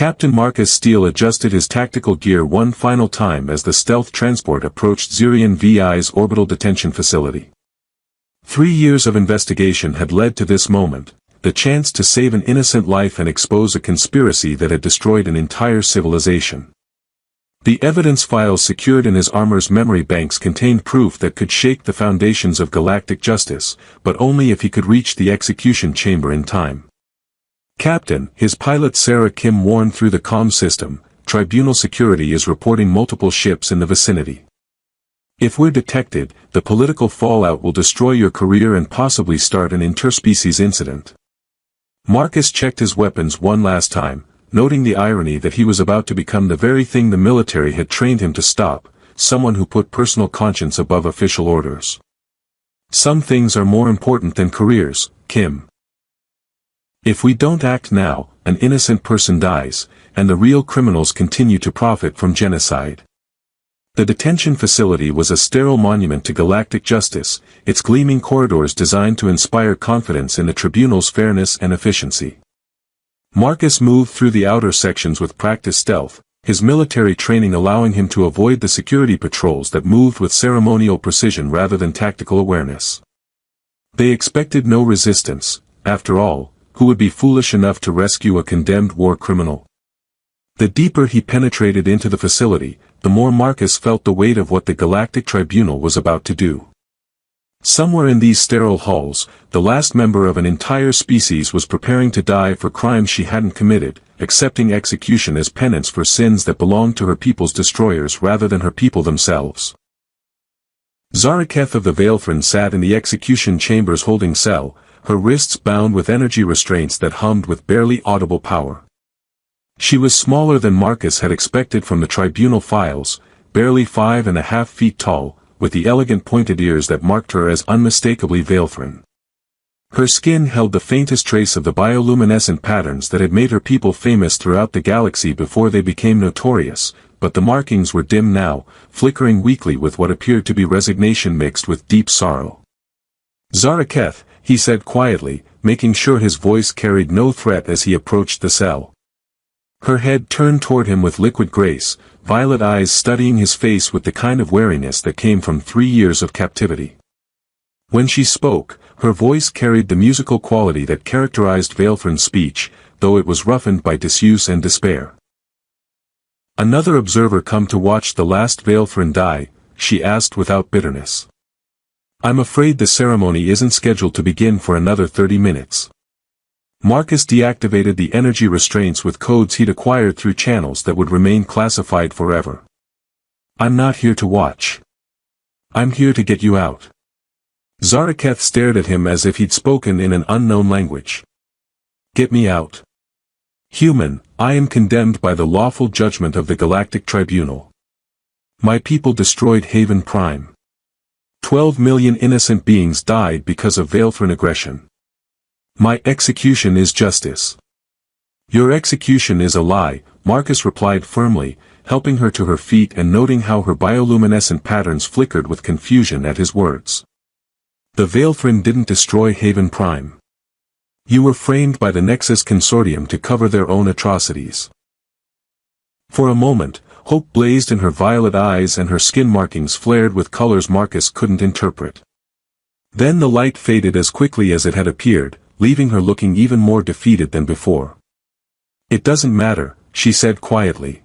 Captain Marcus Steele adjusted his tactical gear one final time as the stealth transport approached Xerion VI's orbital detention facility. 3 years of investigation had led to this moment, the chance to save an innocent life and expose a conspiracy that had destroyed an entire civilization. The evidence files secured in his armor's memory banks contained proof that could shake the foundations of galactic justice, but only if he could reach the execution chamber in time. "Captain," his pilot Sarah Kim warned through the comm system, "Tribunal security is reporting multiple ships in the vicinity. If we're detected, the political fallout will destroy your career and possibly start an interspecies incident." Marcus checked his weapons one last time, noting the irony that he was about to become the very thing the military had trained him to stop, someone who put personal conscience above official orders. "Some things are more important than careers, Kim. If we don't act now, an innocent person dies, and the real criminals continue to profit from genocide." The detention facility was a sterile monument to galactic justice, its gleaming corridors designed to inspire confidence in the tribunal's fairness and efficiency. Marcus moved through the outer sections with practiced stealth, his military training allowing him to avoid the security patrols that moved with ceremonial precision rather than tactical awareness. They expected no resistance. After all, who would be foolish enough to rescue a condemned war criminal? The deeper he penetrated into the facility, the more Marcus felt the weight of what the Galactic Tribunal was about to do. Somewhere in these sterile halls, the last member of an entire species was preparing to die for crimes she hadn't committed, accepting execution as penance for sins that belonged to her people's destroyers rather than her people themselves. Zaraketh of the Veilfriend sat in the execution chamber's holding cell, her wrists bound with energy restraints that hummed with barely audible power. She was smaller than Marcus had expected from the tribunal files, barely 5.5 feet tall, with the elegant pointed ears that marked her as unmistakably Veilfriend. Her skin held the faintest trace of the bioluminescent patterns that had made her people famous throughout the galaxy before they became notorious, but the markings were dim now, flickering weakly with what appeared to be resignation mixed with deep sorrow. "Zaraketh," he said quietly, making sure his voice carried no threat as he approached the cell. Her head turned toward him with liquid grace, violet eyes studying his face with the kind of wariness that came from 3 years of captivity. When she spoke, her voice carried the musical quality that characterized Veilfriend's speech, though it was roughened by disuse and despair. "Another observer come to watch the last Veilfriend die?" she asked without bitterness. "I'm afraid the ceremony isn't scheduled to begin for another 30 minutes. Marcus deactivated the energy restraints with codes he'd acquired through channels that would remain classified forever. "I'm not here to watch. I'm here to get you out." Zaraketh stared at him as if he'd spoken in an unknown language. "Get me out. Human, I am condemned by the lawful judgment of the Galactic Tribunal. My people destroyed Haven Prime. 12 million innocent beings died because of Veilfriend aggression. My execution is justice." "Your execution is a lie," Marcus replied firmly, helping her to her feet and noting how her bioluminescent patterns flickered with confusion at his words. "The Veilfriend didn't destroy Haven Prime. You were framed by the Nexus Consortium to cover their own atrocities." For a moment, hope blazed in her violet eyes and her skin markings flared with colors Marcus couldn't interpret. Then the light faded as quickly as it had appeared, leaving her looking even more defeated than before. "It doesn't matter," she said quietly.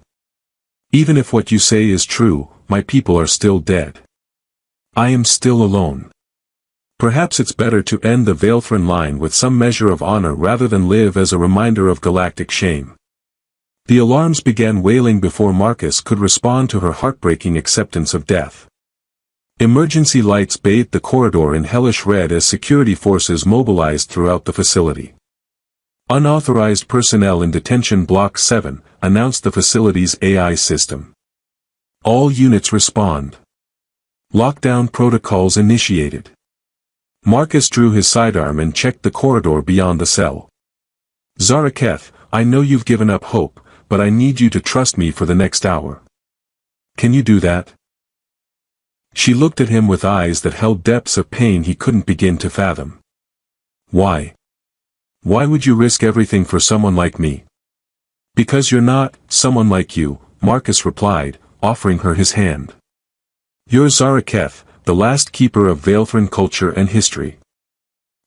"Even if what you say is true, my people are still dead. I am still alone. Perhaps it's better to end the Veilfriend line with some measure of honor rather than live as a reminder of galactic shame." The alarms began wailing before Marcus could respond to her heartbreaking acceptance of death. Emergency lights bathed the corridor in hellish red as security forces mobilized throughout the facility. "Unauthorized personnel in Detention Block 7, announced the facility's AI system. All units respond. Lockdown protocols initiated." Marcus drew his sidearm and checked the corridor beyond the cell. "Zaraketh, I know you've given up hope, but I need you to trust me for the next hour. Can you do that?" She looked at him with eyes that held depths of pain he couldn't begin to fathom. "Why? Why would you risk everything for someone like me?" Because you're not someone like you, Marcus replied, offering her his hand. You're Zaraketh, the last keeper of Veilthran culture and history.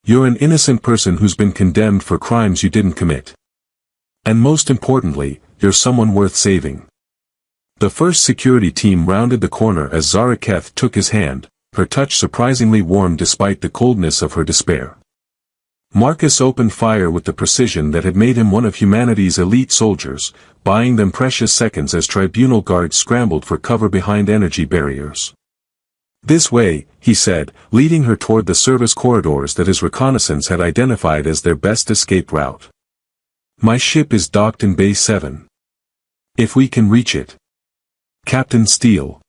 You're an innocent person who's been condemned for crimes you didn't commit. And most importantly, you're someone worth saving. The first security team rounded the corner as Zaraketh took his hand, her touch surprisingly warm despite the coldness of her despair. Marcus opened fire with the precision that had made him one of humanity's elite soldiers, buying them precious seconds as tribunal guards scrambled for cover behind energy barriers. This way, he said, leading her toward the service corridors that his reconnaissance had identified as their best escape route. My ship is docked in Bay 7. If we can reach it. Captain Steele.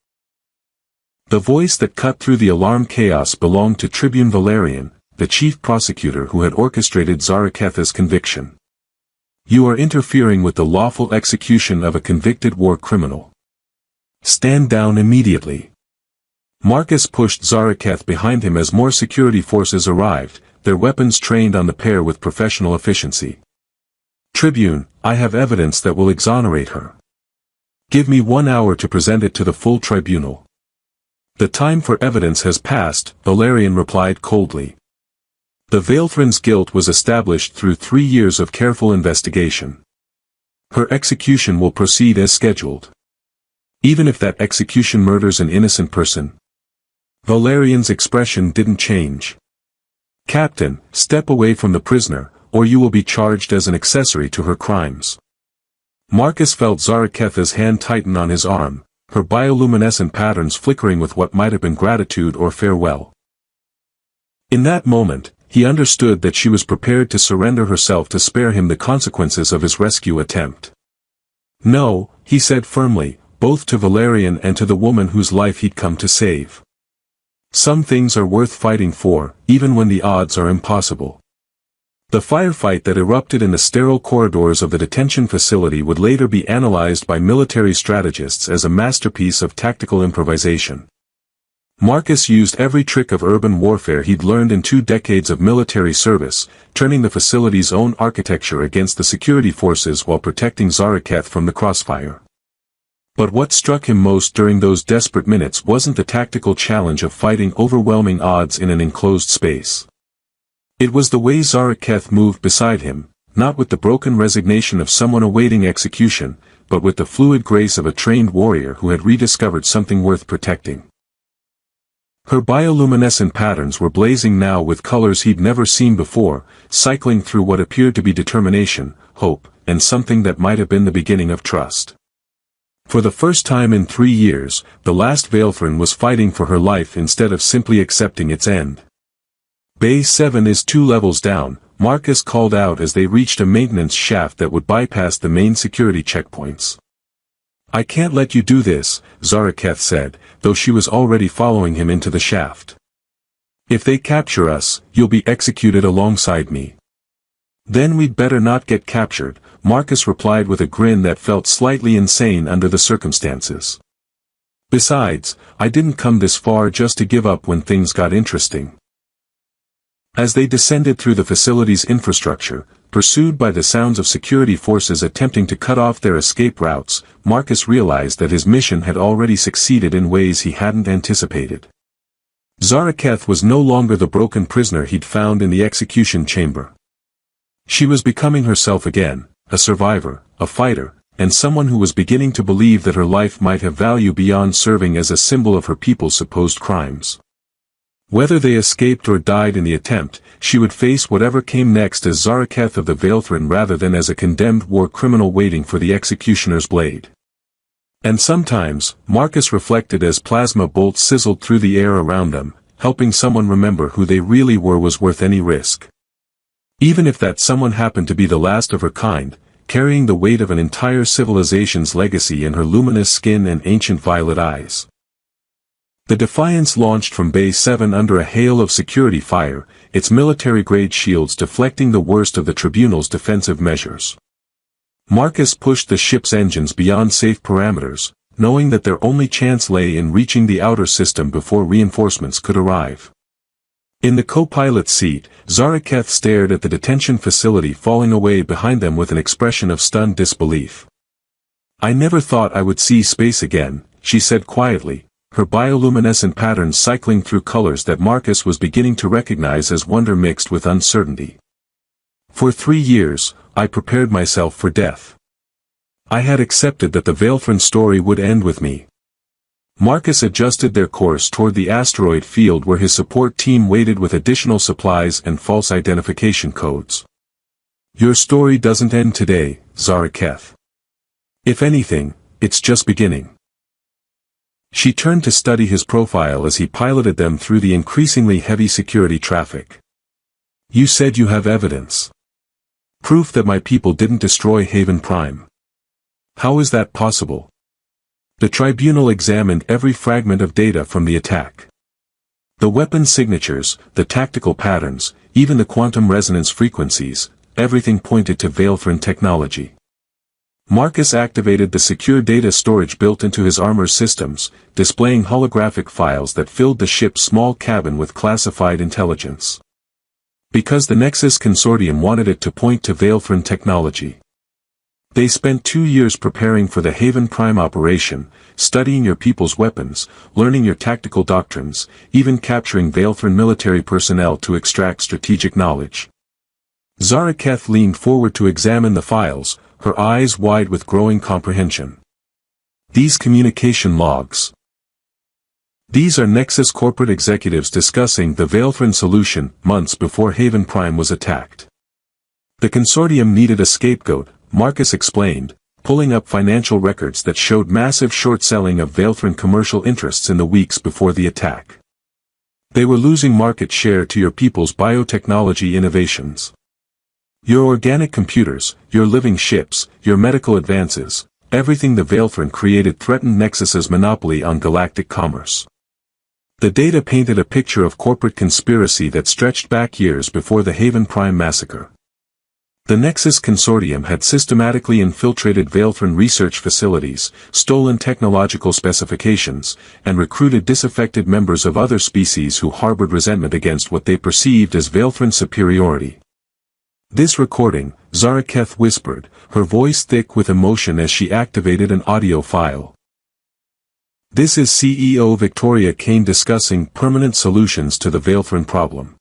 The voice that cut through the alarm chaos belonged to Tribune Valerian, the chief prosecutor who had orchestrated Zaraketh's conviction. You are interfering with the lawful execution of a convicted war criminal. Stand down immediately. Marcus pushed Zaraketh behind him as more security forces arrived, their weapons trained on the pair with professional efficiency. Tribune, I have evidence that will exonerate her. Give me 1 hour to present it to the full tribunal. The time for evidence has passed, Valerian replied coldly. The Veilthran's guilt was established through 3 years of careful investigation. Her execution will proceed as scheduled. Even if that execution murders an innocent person. Valerian's expression didn't change. Captain, step away from the prisoner, or you will be charged as an accessory to her crimes. Marcus felt Zaraketh's hand tighten on his arm, her bioluminescent patterns flickering with what might have been gratitude or farewell. In that moment, he understood that she was prepared to surrender herself to spare him the consequences of his rescue attempt. No, he said firmly, both to Valerian and to the woman whose life he'd come to save. Some things are worth fighting for, even when the odds are impossible. The firefight that erupted in the sterile corridors of the detention facility would later be analyzed by military strategists as a masterpiece of tactical improvisation. Marcus used every trick of urban warfare he'd learned in 2 decades of military service, turning the facility's own architecture against the security forces while protecting Zaraketh from the crossfire. But what struck him most during those desperate minutes wasn't the tactical challenge of fighting overwhelming odds in an enclosed space. It was the way Zaraketh moved beside him, not with the broken resignation of someone awaiting execution, but with the fluid grace of a trained warrior who had rediscovered something worth protecting. Her bioluminescent patterns were blazing now with colors he'd never seen before, cycling through what appeared to be determination, hope, and something that might have been the beginning of trust. For the first time in 3 years, the last Veilthran was fighting for her life instead of simply accepting its end. Bay 7 is 2 levels down, Marcus called out as they reached a maintenance shaft that would bypass the main security checkpoints. I can't let you do this, Zaraketh said, though she was already following him into the shaft. If they capture us, you'll be executed alongside me. Then we'd better not get captured, Marcus replied with a grin that felt slightly insane under the circumstances. Besides, I didn't come this far just to give up when things got interesting. As they descended through the facility's infrastructure, pursued by the sounds of security forces attempting to cut off their escape routes, Marcus realized that his mission had already succeeded in ways he hadn't anticipated. Zaraketh was no longer the broken prisoner he'd found in the execution chamber. She was becoming herself again, a survivor, a fighter, and someone who was beginning to believe that her life might have value beyond serving as a symbol of her people's supposed crimes. Whether they escaped or died in the attempt, she would face whatever came next as Zaraketh of the Veilthran rather than as a condemned war criminal waiting for the executioner's blade. And sometimes, Marcus reflected as plasma bolts sizzled through the air around them, helping someone remember who they really were was worth any risk. Even if that someone happened to be the last of her kind, carrying the weight of an entire civilization's legacy in her luminous skin and ancient violet eyes. The Defiance launched from Bay 7 under a hail of security fire, its military-grade shields deflecting the worst of the Tribunal's defensive measures. Marcus pushed the ship's engines beyond safe parameters, knowing that their only chance lay in reaching the outer system before reinforcements could arrive. In the co-pilot's seat, Zaraketh stared at the detention facility falling away behind them with an expression of stunned disbelief. "I never thought I would see space again," she said quietly, her bioluminescent patterns cycling through colors that Marcus was beginning to recognize as wonder mixed with uncertainty. "For 3 years, I prepared myself for death. I had accepted that the Veilfrin story would end with me." Marcus adjusted their course toward the asteroid field where his support team waited with additional supplies and false identification codes. "Your story doesn't end today, Zaraketh. If anything, it's just beginning." She turned to study his profile as he piloted them through the increasingly heavy security traffic. "You said you have evidence. Proof that my people didn't destroy Haven Prime. How is that possible?" The tribunal examined every fragment of data from the attack. The weapon signatures, the tactical patterns, even the quantum resonance frequencies, everything pointed to Veilfrin technology. Marcus activated the secure data storage built into his armor systems, displaying holographic files that filled the ship's small cabin with classified intelligence. Because the Nexus Consortium wanted it to point to Veilfrin technology. "They spent 2 years preparing for the Haven Prime operation, studying your people's weapons, learning your tactical doctrines, even capturing Veilfrin military personnel to extract strategic knowledge." Zaraketh leaned forward to examine the files, her eyes wide with growing comprehension. "These communication logs. These are Nexus corporate executives discussing the Veilfrin solution months before Haven Prime was attacked. The consortium needed a scapegoat," Marcus explained, pulling up financial records that showed massive short-selling of Veilfrin commercial interests in the weeks before the attack. "They were losing market share to your people's biotechnology innovations. Your organic computers, your living ships, your medical advances, everything the Veilfrin created threatened Nexus's monopoly on galactic commerce." The data painted a picture of corporate conspiracy that stretched back years before the Haven Prime massacre. The Nexus Consortium had systematically infiltrated Veilfrin research facilities, stolen technological specifications, and recruited disaffected members of other species who harbored resentment against what they perceived as Veilfrin superiority. "This recording," Zaraketh whispered, her voice thick with emotion as she activated an audio file. "This is CEO Victoria Kane discussing permanent solutions to the Veilfrin problem.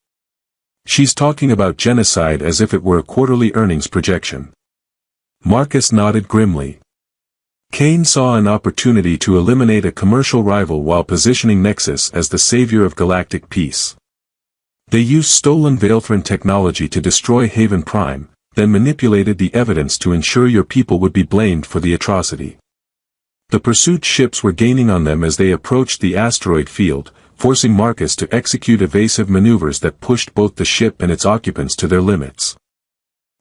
She's talking about genocide as if it were a quarterly earnings projection." Marcus nodded grimly. Kane saw an opportunity to eliminate a commercial rival while positioning Nexus as the savior of galactic peace. "They used stolen Veilfrin technology to destroy Haven Prime, then manipulated the evidence to ensure your people would be blamed for the atrocity. The pursuit ships were gaining on them as they approached the asteroid field, forcing Marcus to execute evasive maneuvers that pushed both the ship and its occupants to their limits."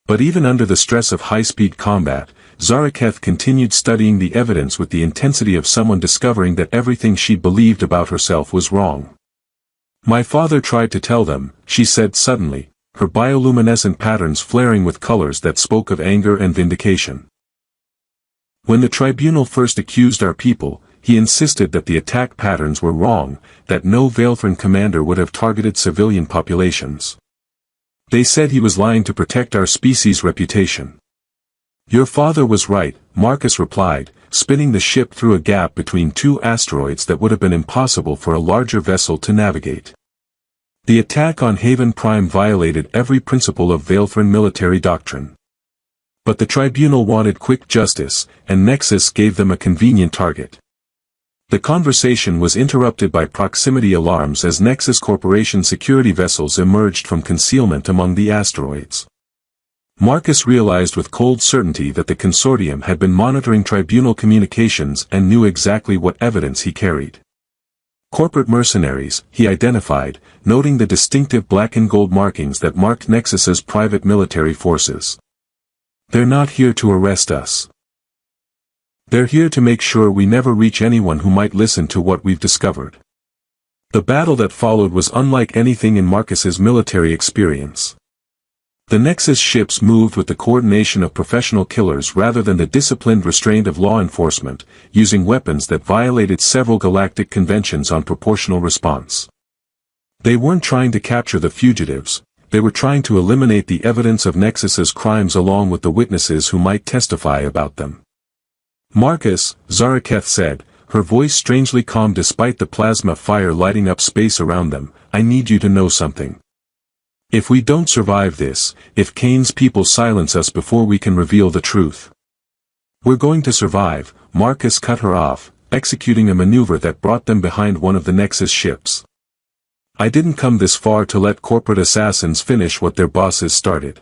But even under the stress of high-speed combat, Zaraketh continued studying the evidence with the intensity of someone discovering that everything she believed about herself was wrong. "My father tried to tell them," she said suddenly, her bioluminescent patterns flaring with colors that spoke of anger and vindication. "When the tribunal first accused our people, he insisted that the attack patterns were wrong, that no Veilfrin commander would have targeted civilian populations. They said he was lying to protect our species' reputation." "Your father was right," Marcus replied, spinning the ship through a gap between 2 asteroids that would have been impossible for a larger vessel to navigate. "The attack on Haven Prime violated every principle of Veilfrin military doctrine. But the tribunal wanted quick justice, and Nexus gave them a convenient target." The conversation was interrupted by proximity alarms as Nexus Corporation security vessels emerged from concealment among the asteroids. Marcus realized with cold certainty that the consortium had been monitoring tribunal communications and knew exactly what evidence he carried. Corporate mercenaries, he identified, noting the distinctive black and gold markings that marked Nexus's private military forces. "They're not here to arrest us. They're here to make sure we never reach anyone who might listen to what we've discovered." The battle that followed was unlike anything in Marcus's military experience. The Nexus ships moved with the coordination of professional killers rather than the disciplined restraint of law enforcement, using weapons that violated several galactic conventions on proportional response. They weren't trying to capture the fugitives, they were trying to eliminate the evidence of Nexus's crimes along with the witnesses who might testify about them. Marcus, Zaraketh said, her voice strangely calm despite the plasma fire lighting up space around them, I need you to know something. If we don't survive this, if Kane's people silence us before we can reveal the truth, we're going to survive. Marcus cut her off, executing a maneuver that brought them behind one of the Nexus ships. I didn't come this far to let corporate assassins finish what their bosses started.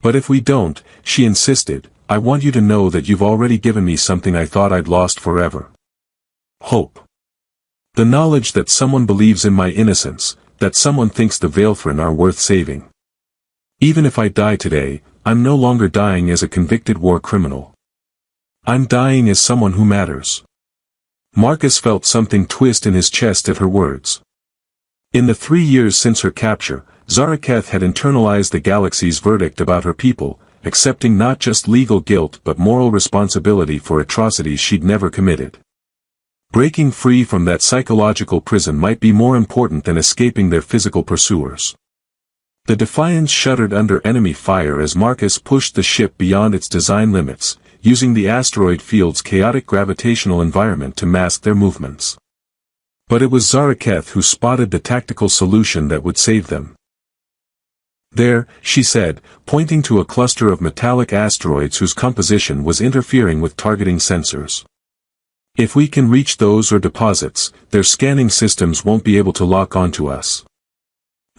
But if we don't, she insisted, I want you to know that you've already given me something I thought I'd lost forever. Hope. The knowledge that someone believes in my innocence, that someone thinks the Veilthren are worth saving. Even if I die today, I'm no longer dying as a convicted war criminal. I'm dying as someone who matters. Marcus felt something twist in his chest at her words. In the 3 years since her capture, Zaraketh had internalized the galaxy's verdict about her people, accepting not just legal guilt but moral responsibility for atrocities she'd never committed. Breaking free from that psychological prison might be more important than escaping their physical pursuers. The Defiance shuddered under enemy fire as Marcus pushed the ship beyond its design limits, using the asteroid field's chaotic gravitational environment to mask their movements. But it was Zaraketh who spotted the tactical solution that would save them. There, she said, pointing to a cluster of metallic asteroids whose composition was interfering with targeting sensors. If we can reach those or deposits, their scanning systems won't be able to lock onto us.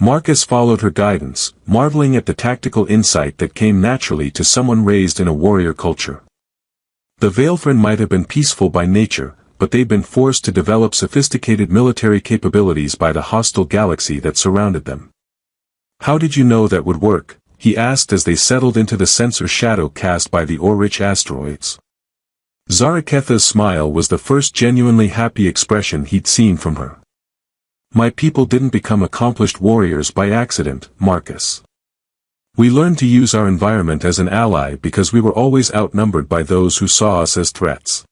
Marcus followed her guidance, marveling at the tactical insight that came naturally to someone raised in a warrior culture. The Veilthren might have been peaceful by nature, but they'd been forced to develop sophisticated military capabilities by the hostile galaxy that surrounded them. How did you know that would work? He asked as they settled into the sensor shadow cast by the ore-rich asteroids. Zaraketh's smile was the first genuinely happy expression he'd seen from her. My people didn't become accomplished warriors by accident, Marcus. We learned to use our environment as an ally because we were always outnumbered by those who saw us as threats.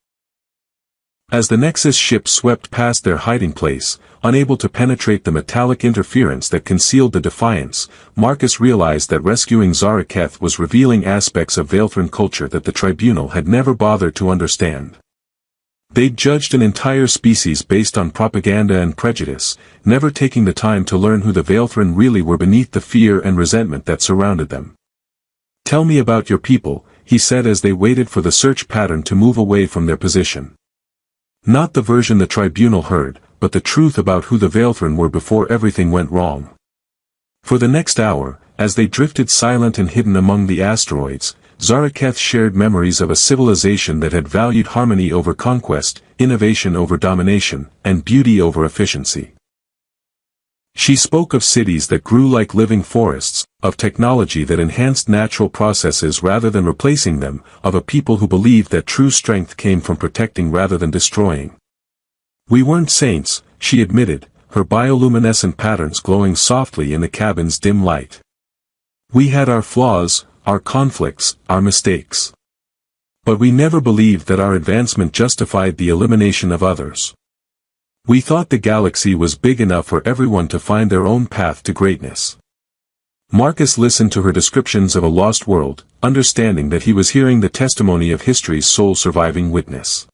As the Nexus ship swept past their hiding place, unable to penetrate the metallic interference that concealed the Defiance, Marcus realized that rescuing Zaraketh was revealing aspects of Veilthren culture that the Tribunal had never bothered to understand. They'd judged an entire species based on propaganda and prejudice, never taking the time to learn who the Veilthren really were beneath the fear and resentment that surrounded them. Tell me about your people, he said as they waited for the search pattern to move away from their position. Not the version the Tribunal heard, but the truth about who the Veilthren were before everything went wrong. For the next hour, as they drifted silent and hidden among the asteroids, Zaraketh shared memories of a civilization that had valued harmony over conquest, innovation over domination, and beauty over efficiency. She spoke of cities that grew like living forests, of technology that enhanced natural processes rather than replacing them, of a people who believed that true strength came from protecting rather than destroying. We weren't saints, she admitted, her bioluminescent patterns glowing softly in the cabin's dim light. We had our flaws, our conflicts, our mistakes. But we never believed that our advancement justified the elimination of others. We thought the galaxy was big enough for everyone to find their own path to greatness. Marcus listened to her descriptions of a lost world, understanding that he was hearing the testimony of history's sole surviving witness.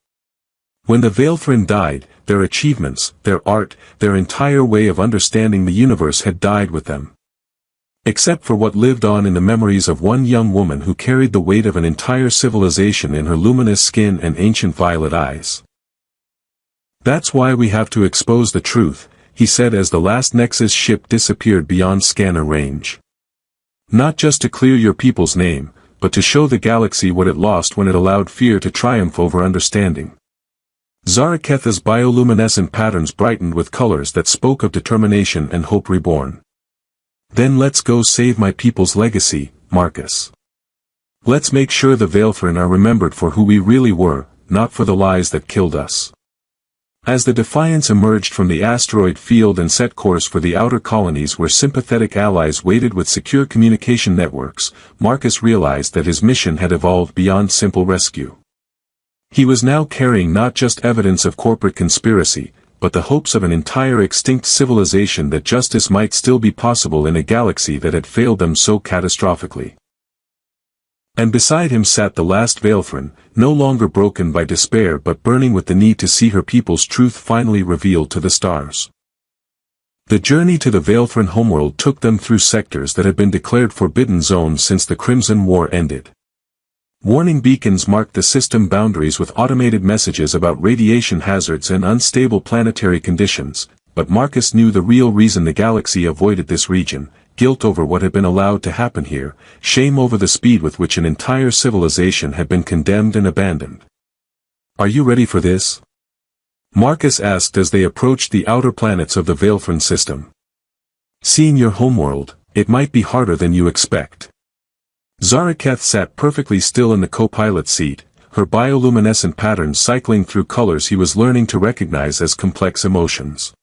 When the Veilthren died, their achievements, their art, their entire way of understanding the universe had died with them. Except for what lived on in the memories of one young woman who carried the weight of an entire civilization in her luminous skin and ancient violet eyes. That's why we have to expose the truth, he said as the last Nexus ship disappeared beyond scanner range. Not just to clear your people's name, but to show the galaxy what it lost when it allowed fear to triumph over understanding. Zaraketh's bioluminescent patterns brightened with colors that spoke of determination and hope reborn. Then let's go save my people's legacy, Marcus. Let's make sure the Veilthren are remembered for who we really were, not for the lies that killed us. As the Defiance emerged from the asteroid field and set course for the outer colonies where sympathetic allies waited with secure communication networks, Marcus realized that his mission had evolved beyond simple rescue. He was now carrying not just evidence of corporate conspiracy, but the hopes of an entire extinct civilization that justice might still be possible in a galaxy that had failed them so catastrophically. And beside him sat the last Veilthran, no longer broken by despair but burning with the need to see her people's truth finally revealed to the stars. The journey to the Veilthran homeworld took them through sectors that had been declared forbidden zones since the Crimson War ended. Warning beacons marked the system boundaries with automated messages about radiation hazards and unstable planetary conditions, but Marcus knew the real reason the galaxy avoided this region: guilt over what had been allowed to happen here, shame over the speed with which an entire civilization had been condemned and abandoned. "Are you ready for this?" Marcus asked as they approached the outer planets of the Veilthran system. "Seeing your homeworld, it might be harder than you expect." Zaraketh sat perfectly still in the co-pilot seat, her bioluminescent patterns cycling through colors he was learning to recognize as complex emotions.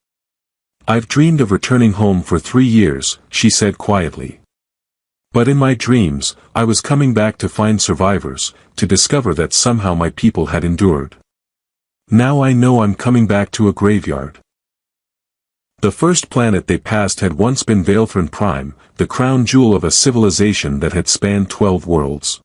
"I've dreamed of returning home for 3 years," she said quietly. "But in my dreams, I was coming back to find survivors, to discover that somehow my people had endured. Now I know I'm coming back to a graveyard." The first planet they passed had once been Veilthran Prime, the crown jewel of a civilization that had spanned 12 worlds.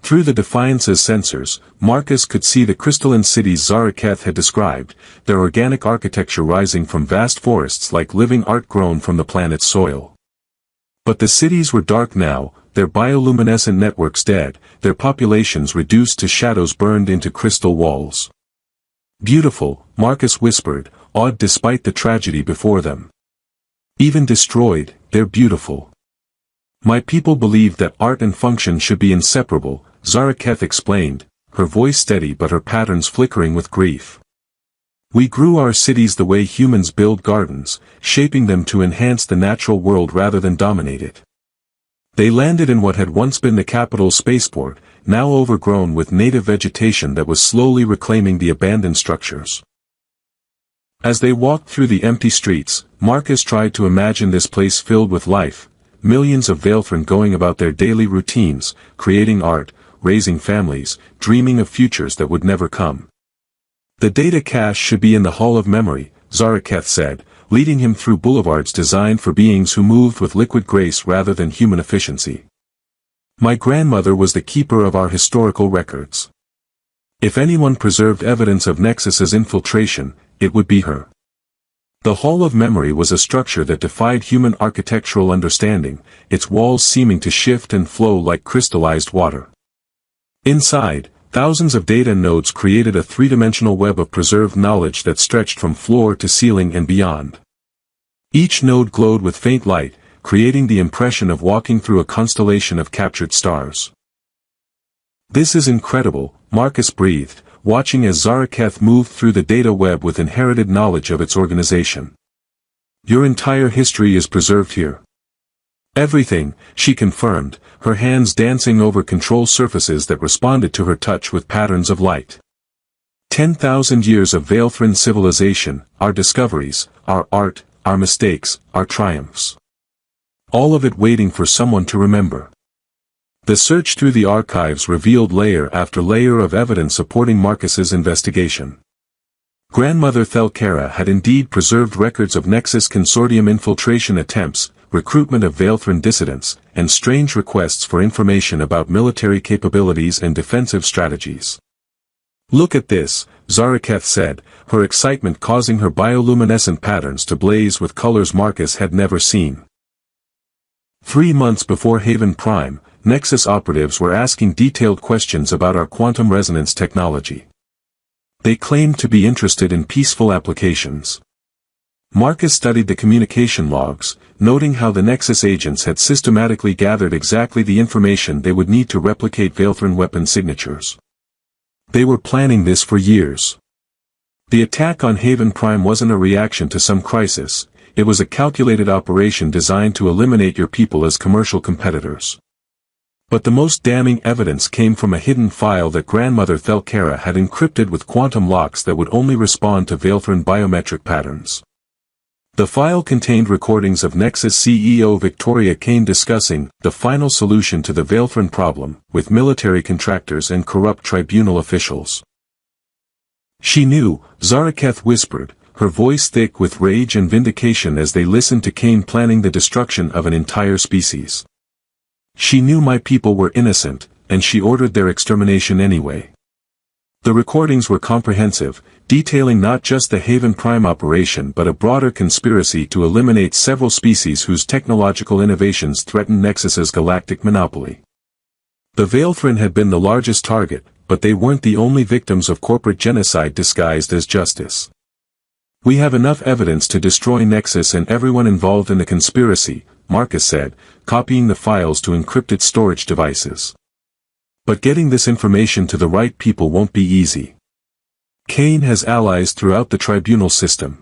Through the Defiance's sensors, Marcus could see the crystalline cities Zaraketh had described, their organic architecture rising from vast forests like living art grown from the planet's soil. But the cities were dark now, their bioluminescent networks dead, their populations reduced to shadows burned into crystal walls. "Beautiful," Marcus whispered, awed despite the tragedy before them. "Even destroyed, they're beautiful. My people believe that art and function should be inseparable," Zaraketh explained, her voice steady but her patterns flickering with grief. "We grew our cities the way humans build gardens, shaping them to enhance the natural world rather than dominate it. They landed in what had once been the capital spaceport, now overgrown with native vegetation that was slowly reclaiming the abandoned structures." As they walked through the empty streets, Marcus tried to imagine this place filled with life, millions of Veilthran going about their daily routines, creating art, raising families, dreaming of futures that would never come. "The data cache should be in the Hall of Memory," Zaraketh said, leading him through boulevards designed for beings who moved with liquid grace rather than human efficiency. "My grandmother was the keeper of our historical records. If anyone preserved evidence of Nexus's infiltration, it would be her." The Hall of Memory was a structure that defied human architectural understanding, its walls seeming to shift and flow like crystallized water. Inside, thousands of data nodes created a three-dimensional web of preserved knowledge that stretched from floor to ceiling and beyond. Each node glowed with faint light, creating the impression of walking through a constellation of captured stars. "This is incredible," Marcus breathed, watching as Zaraketh moved through the data web with inherited knowledge of its organization. "Your entire history is preserved here." "Everything," she confirmed, her hands dancing over control surfaces that responded to her touch with patterns of light. 10,000 years of Veilthran civilization, our discoveries, our art, our mistakes, our triumphs. All of it waiting for someone to remember." The search through the archives revealed layer after layer of evidence supporting Marcus's investigation. Grandmother Thelkara had indeed preserved records of Nexus Consortium infiltration attempts, recruitment of Veilthran dissidents, and strange requests for information about military capabilities and defensive strategies. "Look at this," Zaraketh said, her excitement causing her bioluminescent patterns to blaze with colors Marcus had never seen. 3 months before Haven Prime, Nexus operatives were asking detailed questions about our quantum resonance technology. They claimed to be interested in peaceful applications. Marcus studied the communication logs, noting how the Nexus agents had systematically gathered exactly the information they would need to replicate Veilthran weapon signatures. They were planning this for years. The attack on Haven Prime wasn't a reaction to some crisis, it was a calculated operation designed to eliminate your people as commercial competitors. But the most damning evidence came from a hidden file that Grandmother Thelkara had encrypted with quantum locks that would only respond to Veilthran biometric patterns. The file contained recordings of Nexus CEO Victoria Kane discussing the final solution to the Veilthran problem with military contractors and corrupt tribunal officials. "She knew," Zaraketh whispered, her voice thick with rage and vindication as they listened to Cain planning the destruction of an entire species. She knew my people were innocent, and she ordered their extermination anyway. The recordings were comprehensive, detailing not just the Haven Prime operation but a broader conspiracy to eliminate several species whose technological innovations threatened Nexus's galactic monopoly. The Veilthren had been the largest target, but they weren't the only victims of corporate genocide disguised as justice. "We have enough evidence to destroy Nexus and everyone involved in the conspiracy," Marcus said, copying the files to encrypted storage devices. "But getting this information to the right people won't be easy. Cain has allies throughout the tribunal system."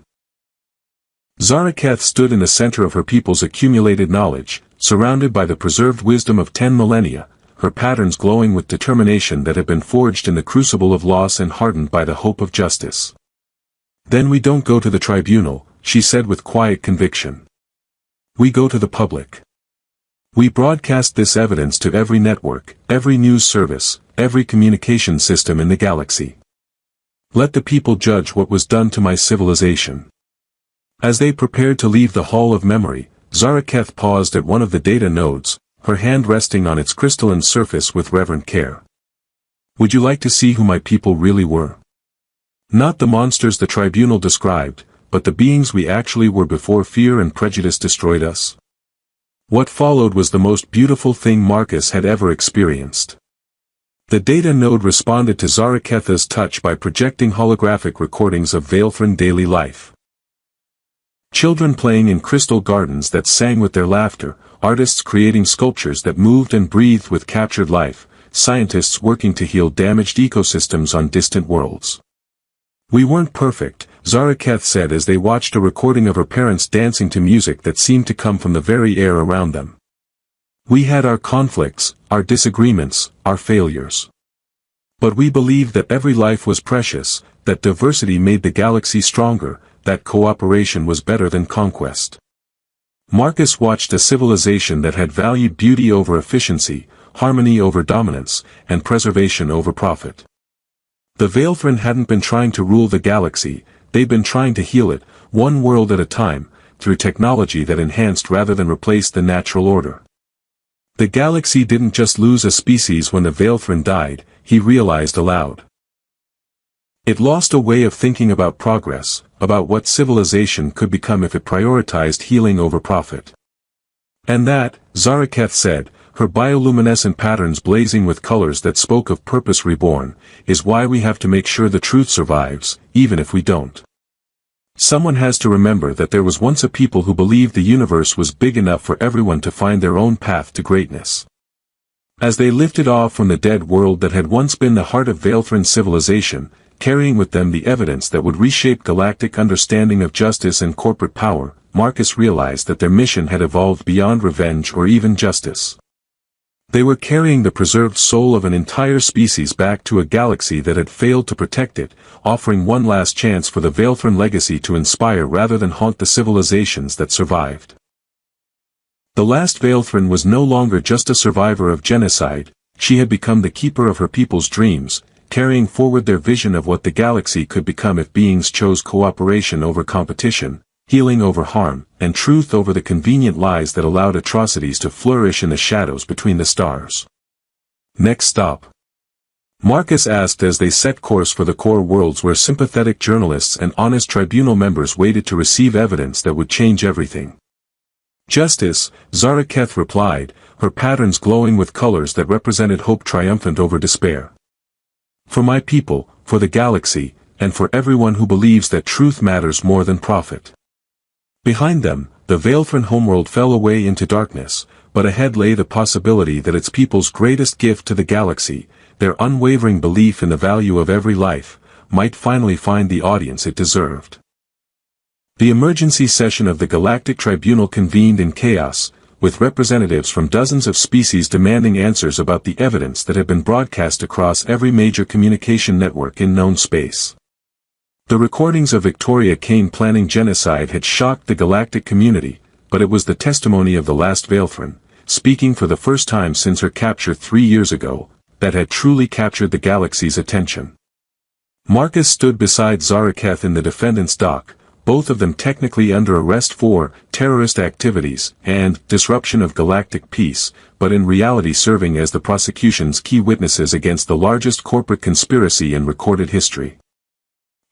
Zaraketh stood in the center of her people's accumulated knowledge, surrounded by the preserved wisdom of 10 millennia, her patterns glowing with determination that had been forged in the crucible of loss and hardened by the hope of justice. "Then we don't go to the tribunal," she said with quiet conviction. "We go to the public. We broadcast this evidence to every network, every news service, every communication system in the galaxy. Let the people judge what was done to my civilization." As they prepared to leave the Hall of Memory, Zaraketh paused at one of the data nodes, her hand resting on its crystalline surface with reverent care. "Would you like to see who my people really were? Not the monsters the tribunal described, but the beings we actually were before fear and prejudice destroyed us?" What followed was the most beautiful thing Marcus had ever experienced. The data node responded to Zaraketh's touch by projecting holographic recordings of Veilthran daily life. Children playing in crystal gardens that sang with their laughter, artists creating sculptures that moved and breathed with captured life, scientists working to heal damaged ecosystems on distant worlds. "We weren't perfect," Zaraketh said as they watched a recording of her parents dancing to music that seemed to come from the very air around them. "We had our conflicts, our disagreements, our failures. But we believed that every life was precious, that diversity made the galaxy stronger, that cooperation was better than conquest." Marcus watched a civilization that had valued beauty over efficiency, harmony over dominance, and preservation over profit. The Veilthran hadn't been trying to rule the galaxy, they'd been trying to heal it, one world at a time, through technology that enhanced rather than replaced the natural order. The galaxy didn't just lose a species when the Veilthran died, he realized aloud. It lost a way of thinking about progress, about what civilization could become if it prioritized healing over profit. "And that," Zaraketh said, her bioluminescent patterns blazing with colors that spoke of purpose reborn, "is why we have to make sure the truth survives, even if we don't. Someone has to remember that there was once a people who believed the universe was big enough for everyone to find their own path to greatness." As they lifted off from the dead world that had once been the heart of Veilthran civilization, carrying with them the evidence that would reshape galactic understanding of justice and corporate power, Marcus realized that their mission had evolved beyond revenge or even justice. They were carrying the preserved soul of an entire species back to a galaxy that had failed to protect it, offering one last chance for the Veilthran legacy to inspire rather than haunt the civilizations that survived. The last Veilthran was no longer just a survivor of genocide, she had become the keeper of her people's dreams, carrying forward their vision of what the galaxy could become if beings chose cooperation over competition, healing over harm, and truth over the convenient lies that allowed atrocities to flourish in the shadows between the stars. "Next stop?" Marcus asked as they set course for the core worlds where sympathetic journalists and honest tribunal members waited to receive evidence that would change everything. "Justice," Zaraketh replied, her patterns glowing with colors that represented hope triumphant over despair. "For my people, for the galaxy, and for everyone who believes that truth matters more than profit." Behind them, the Veilthran homeworld fell away into darkness, but ahead lay the possibility that its people's greatest gift to the galaxy, their unwavering belief in the value of every life, might finally find the audience it deserved. The emergency session of the Galactic Tribunal convened in chaos, with representatives from dozens of species demanding answers about the evidence that had been broadcast across every major communication network in known space. The recordings of Victoria Cain planning genocide had shocked the galactic community, but it was the testimony of the last Veilthran, speaking for the first time since her capture 3 years ago, that had truly captured the galaxy's attention. Marcus stood beside Zaraketh in the defendant's dock, both of them technically under arrest for terrorist activities and disruption of galactic peace, but in reality serving as the prosecution's key witnesses against the largest corporate conspiracy in recorded history.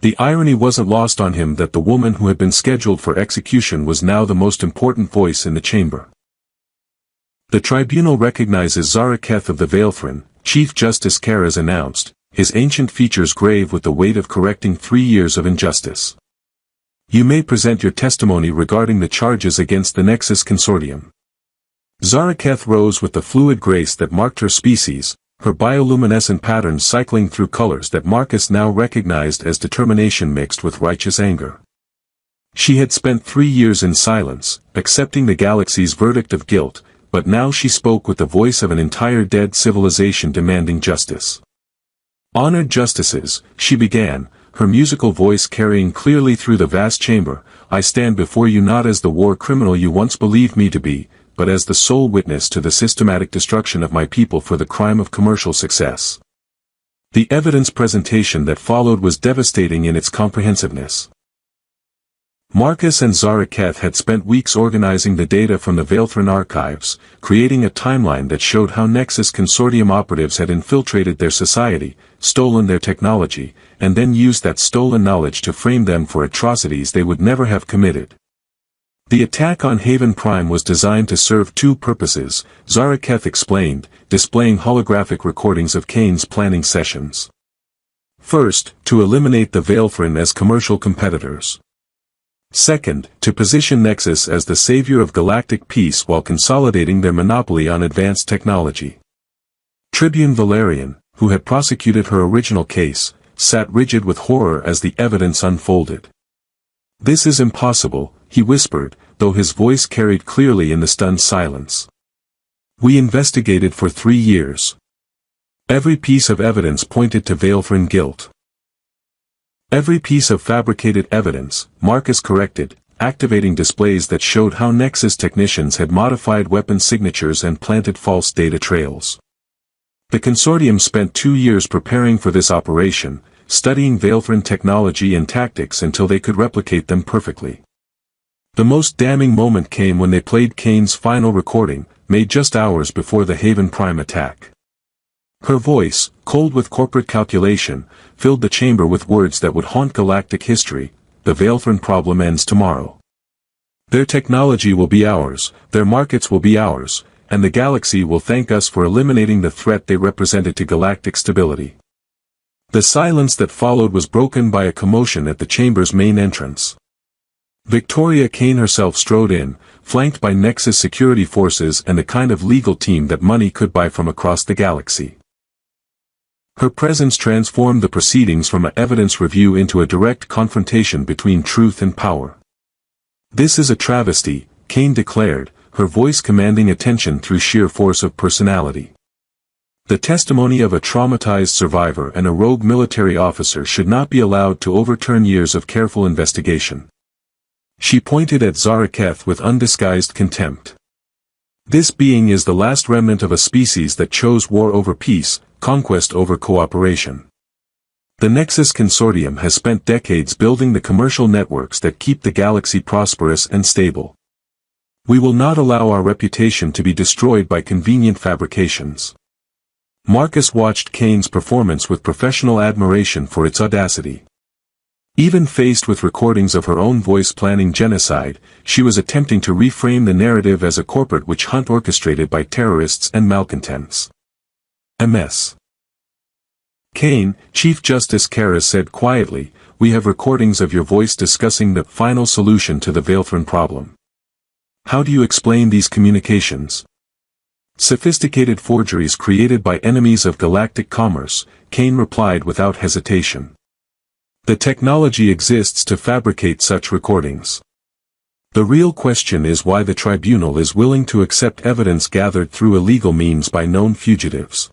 The irony wasn't lost on him that the woman who had been scheduled for execution was now the most important voice in the chamber. The tribunal recognizes Zaraketh of the Veilthrone, Chief Justice Karas announced, his ancient features grave with the weight of correcting 3 years of injustice. You may present your testimony regarding the charges against the Nexus Consortium. Zaraketh rose with the fluid grace that marked her species, her bioluminescent patterns cycling through colors that Marcus now recognized as determination mixed with righteous anger. She had spent 3 years in silence, accepting the galaxy's verdict of guilt, but now she spoke with the voice of an entire dead civilization demanding justice. Honored justices, she began, her musical voice carrying clearly through the vast chamber, I stand before you not as the war criminal you once believed me to be, but as the sole witness to the systematic destruction of my people for the crime of commercial success. The evidence presentation that followed was devastating in its comprehensiveness. Marcus and Zaraketh had spent weeks organizing the data from the Veilthrone archives, creating a timeline that showed how Nexus Consortium operatives had infiltrated their society, stolen their technology, and then used that stolen knowledge to frame them for atrocities they would never have committed. The attack on Haven Prime was designed to serve 2 purposes, Zaraketh explained, displaying holographic recordings of Kane's planning sessions. First, to eliminate the Veilthrone as commercial competitors. Second, to position Nexus as the savior of galactic peace while consolidating their monopoly on advanced technology. Tribune Valerian, who had prosecuted her original case, sat rigid with horror as the evidence unfolded. This is impossible, he whispered, though his voice carried clearly in the stunned silence. We investigated for 3 years. Every piece of evidence pointed to Veilthrone guilt. Every piece of fabricated evidence, Marcus corrected, activating displays that showed how Nexus technicians had modified weapon signatures and planted false data trails. The consortium spent 2 years preparing for this operation, studying Veilthrone technology and tactics until they could replicate them perfectly. The most damning moment came when they played Kane's final recording, made just hours before the Haven Prime attack. Her voice, cold with corporate calculation, filled the chamber with words that would haunt galactic history, the Veilthrone problem ends tomorrow. Their technology will be ours, their markets will be ours, and the galaxy will thank us for eliminating the threat they represented to galactic stability. The silence that followed was broken by a commotion at the chamber's main entrance. Victoria Kane herself strode in, flanked by Nexus security forces and the kind of legal team that money could buy from across the galaxy. Her presence transformed the proceedings from an evidence review into a direct confrontation between truth and power. This is a travesty, Kane declared, her voice commanding attention through sheer force of personality. The testimony of a traumatized survivor and a rogue military officer should not be allowed to overturn years of careful investigation. She pointed at Zaraketh with undisguised contempt. This being is the last remnant of a species that chose war over peace, conquest over cooperation. The Nexus Consortium has spent decades building the commercial networks that keep the galaxy prosperous and stable. We will not allow our reputation to be destroyed by convenient fabrications. Marcus watched Kane's performance with professional admiration for its audacity. Even faced with recordings of her own voice planning genocide, she was attempting to reframe the narrative as a corporate witch hunt orchestrated by terrorists and malcontents. MS. Kane, Chief Justice Karas said quietly, we have recordings of your voice discussing the final solution to the Veilthrone problem. How do you explain these communications? Sophisticated forgeries created by enemies of galactic commerce, Kane replied without hesitation. The technology exists to fabricate such recordings. The real question is why the tribunal is willing to accept evidence gathered through illegal means by known fugitives.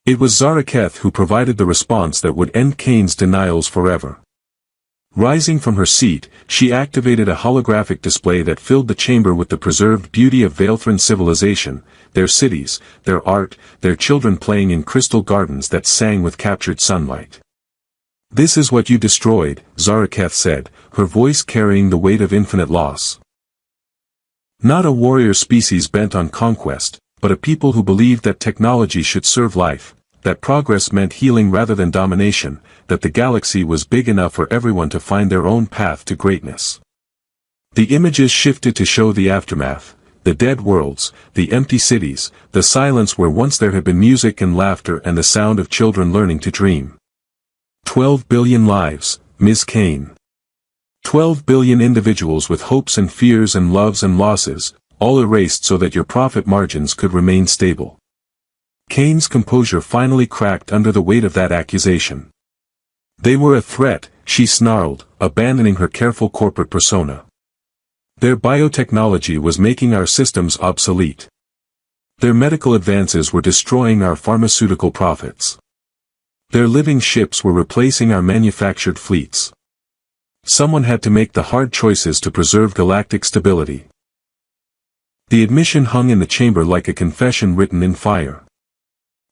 It was Zaraketh who provided the response that would end Kane's denials forever. Rising from her seat, she activated a holographic display that filled the chamber with the preserved beauty of Veilthrone civilization, their cities, their art, their children playing in crystal gardens that sang with captured sunlight. "This is what you destroyed," Zaraketh said, her voice carrying the weight of infinite loss. Not a warrior species bent on conquest, but a people who believed that technology should serve life, that progress meant healing rather than domination, that the galaxy was big enough for everyone to find their own path to greatness. The images shifted to show the aftermath, the dead worlds, the empty cities, the silence where once there had been music and laughter and the sound of children learning to dream. 12 billion lives, Ms. Kane. 12 billion individuals with hopes and fears and loves and losses, all erased so that your profit margins could remain stable. Kane's composure finally cracked under the weight of that accusation. They were a threat, she snarled, abandoning her careful corporate persona. Their biotechnology was making our systems obsolete. Their medical advances were destroying our pharmaceutical profits. Their living ships were replacing our manufactured fleets. Someone had to make the hard choices to preserve galactic stability. The admission hung in the chamber like a confession written in fire.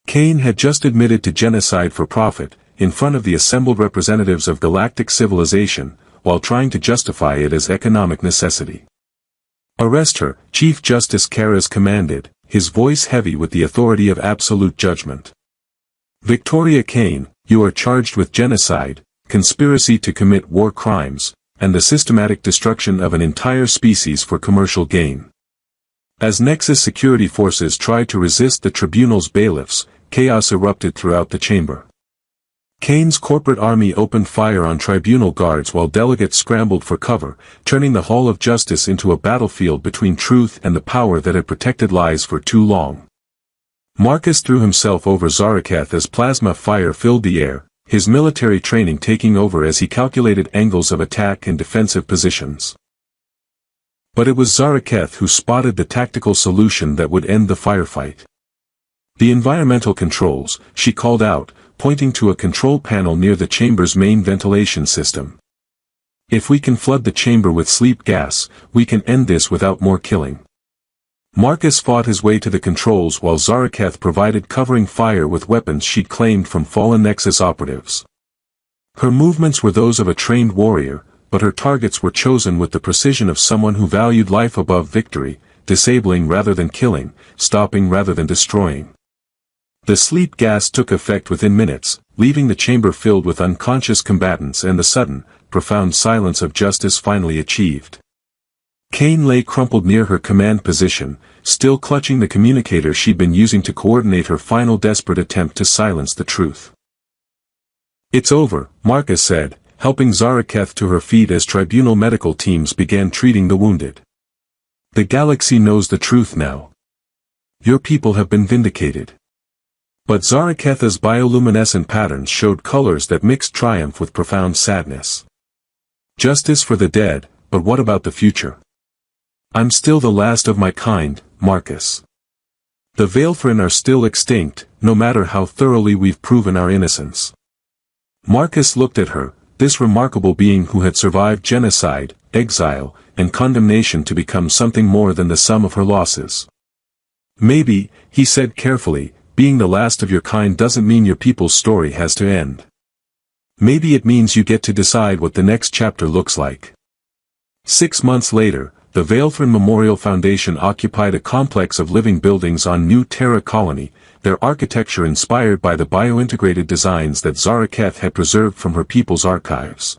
Kane had just admitted to genocide for profit, in front of the assembled representatives of galactic civilization, while trying to justify it as economic necessity. "Arrest her," Chief Justice Karras commanded, his voice heavy with the authority of absolute judgment. "Victoria Kane, you are charged with genocide, conspiracy to commit war crimes, and the systematic destruction of an entire species for commercial gain." As Nexus security forces tried to resist the tribunal's bailiffs, chaos erupted throughout the chamber. Kane's corporate army opened fire on tribunal guards while delegates scrambled for cover, turning the Hall of Justice into a battlefield between truth and the power that had protected lies for too long. Marcus threw himself over Zaraketh as plasma fire filled the air, his military training taking over as he calculated angles of attack and defensive positions. But it was Zaraketh who spotted the tactical solution that would end the firefight. "The environmental controls," she called out, pointing to a control panel near the chamber's main ventilation system. "If we can flood the chamber with sleep gas, we can end this without more killing." Marcus fought his way to the controls while Zaraketh provided covering fire with weapons she'd claimed from fallen Nexus operatives. Her movements were those of a trained warrior, but her targets were chosen with the precision of someone who valued life above victory, disabling rather than killing, stopping rather than destroying. The sleep gas took effect within minutes, leaving the chamber filled with unconscious combatants and the sudden, profound silence of justice finally achieved. Kane lay crumpled near her command position, still clutching the communicator she'd been using to coordinate her final desperate attempt to silence the truth. "It's over," Marcus said, helping Zaraketh to her feet as tribunal medical teams began treating the wounded. "The galaxy knows the truth now. Your people have been vindicated." But Zaraketh's bioluminescent patterns showed colors that mixed triumph with profound sadness. "Justice for the dead, but what about the future? I'm still the last of my kind, Marcus. The Veilfren are still extinct, no matter how thoroughly we've proven our innocence." Marcus looked at her, this remarkable being who had survived genocide, exile, and condemnation to become something more than the sum of her losses. "Maybe," he said carefully, "being the last of your kind doesn't mean your people's story has to end. Maybe it means you get to decide what the next chapter looks like." 6 months later, the Veilfren Memorial Foundation occupied a complex of living buildings on New Terra Colony, their architecture inspired by the biointegrated designs that Zaraketh had preserved from her people's archives.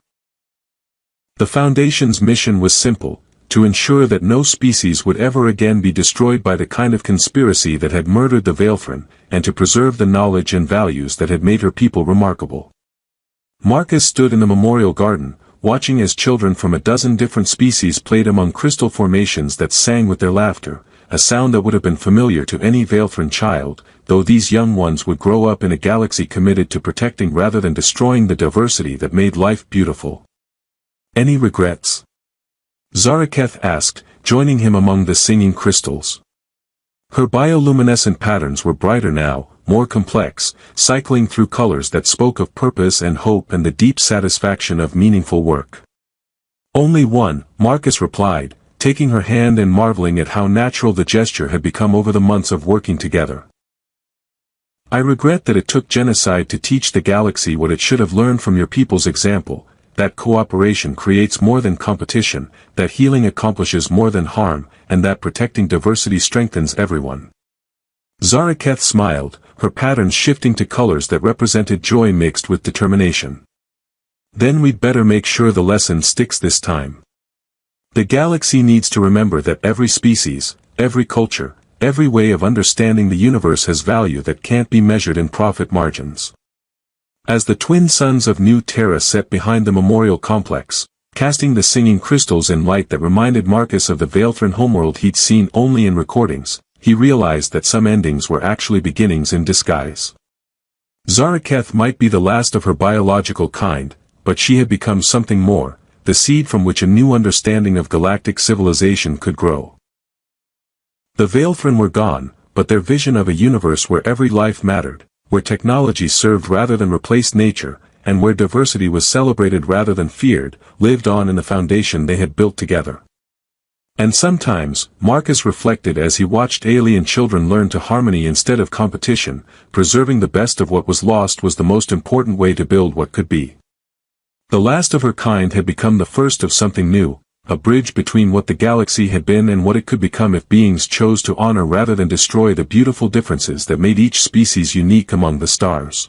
The Foundation's mission was simple: to ensure that no species would ever again be destroyed by the kind of conspiracy that had murdered the Veilfren, and to preserve the knowledge and values that had made her people remarkable. Marcus stood in the memorial garden, watching as children from a dozen different species played among crystal formations that sang with their laughter, a sound that would have been familiar to any Veilfren child, though these young ones would grow up in a galaxy committed to protecting rather than destroying the diversity that made life beautiful. "Any regrets?" Zaraketh asked, joining him among the singing crystals. Her bioluminescent patterns were brighter now, more complex, cycling through colors that spoke of purpose and hope and the deep satisfaction of meaningful work. "Only one," Marcus replied, taking her hand and marveling at how natural the gesture had become over the months of working together. I regret that it took genocide to teach the galaxy what it should have learned from your people's example, that cooperation creates more than competition, that healing accomplishes more than harm, and that protecting diversity strengthens everyone. Zaraketh smiled, her patterns shifting to colors that represented joy mixed with determination. Then we'd better make sure the lesson sticks this time. The galaxy needs to remember that every species, every culture, every way of understanding the universe has value that can't be measured in profit margins. As the twin suns of New Terra set behind the memorial complex, casting the singing crystals in light that reminded Marcus of the Veilthran homeworld he'd seen only in recordings, he realized that some endings were actually beginnings in disguise. Zaraketh might be the last of her biological kind, but she had become something more, the seed from which a new understanding of galactic civilization could grow. The Veilthran were gone, but their vision of a universe where every life mattered, where technology served rather than replaced nature, and where diversity was celebrated rather than feared, lived on in the foundation they had built together. And sometimes, Marcus reflected as he watched alien children learn to harmony instead of competition, preserving the best of what was lost was the most important way to build what could be. The last of her kind had become the first of something new, a bridge between what the galaxy had been and what it could become if beings chose to honor rather than destroy the beautiful differences that made each species unique among the stars.